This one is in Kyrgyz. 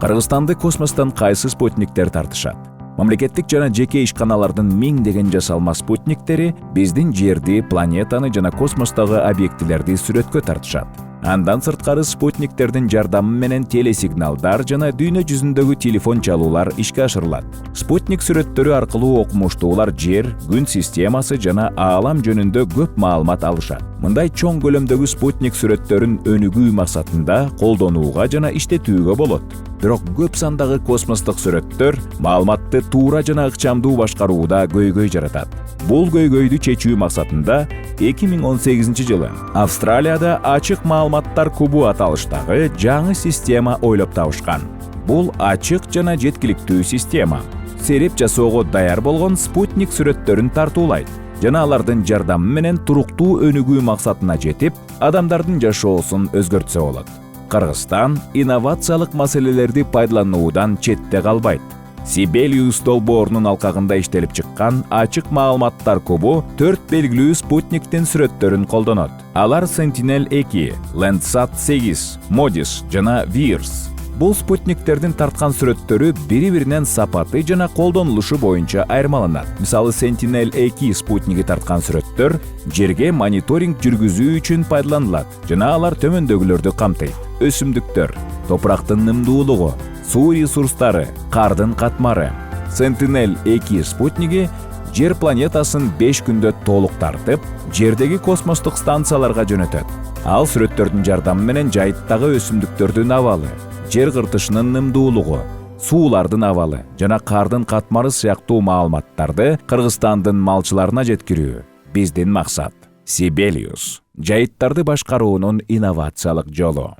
Кыргызстанды космостон кайсы спутниктер тартышат? Мамлекеттик жана жеке ишканалардын миңдеген жасалма спутниктери биздин жерди, планетаны жана космостогу объектилерди сүрөткө тартышат. Андан сырткары спутниктердин жардамы менен телесигналдар жана дүйнө жүзүндөгү телефон чалуулар ишке ашырылат. Спутник сүрөттөрү аркылуу окумуштуулар жер, күн системасы жана аалам жөнүндө көп маалымат алышат. Мындай чоң көлөмдөгү спутник сүрөттөрүн өнүгүү максатында колдонууга жана иштетүүгө болот. Бирок көп сандагы космостук сүрөттөр маалыматты туура жана ыкчамдуу башкарууда көйгөй жаратат. Бул көйгөйдү чечүү максатында 2018 жылы Австралияда ачык маалыматтар кубу аталыштагы жаңы система ойлоп табышкан. Бул ачык жана жеткиликтүү система. Сереп жасоого даяр болгон спутник сүрөттөрүн тартуулайт жана алардын жардамы менен туруктуу өнүгүү максатына жетип, адамдардын жашоосун өзгөртсө болот. Кыргызстан инновациялык маселелерди пайдалануудан четте калбайт. Sibelius долбоорунун алкагында иштелип чыккан ачык маалыматтар кубу 4 белгилүү спутниктин сүрөттөрүн колдонот. Алар Sentinel-2, Landsat 8, MODIS жана VIRS. Бул спутниктердин тарткан сүрөттөрү бири-биринен сапаты жана колдонулушу боюнча айырмаланат. Мисалы, Sentinel-2 спутниги тарткан сүрөттөр жерге мониторинг жүргүзүү үчүн пайдаланылат жана алар төмөндөгүлөрдү камтыйт: өсүмдүктөр, топурактын нымдуулугу, суу ресурстары, кардын катмары. Sentinel-2 спутниги Жер планетасын 5 күндө толук тартып, жердеги космостук станцияларга жөнөтөт. Ал сүрөттөрдүн жардамы менен жайыттагы өсүмдүктөрдүн абалы, жер кыртышынын нымдуулугу, суулардын абалы жана кардын катмары сыяктуу маалыматтарды Кыргызстандын малчыларына жеткирүү биздин максат. Sibelius — жайыттарды башкаруунун инновациялык жолу.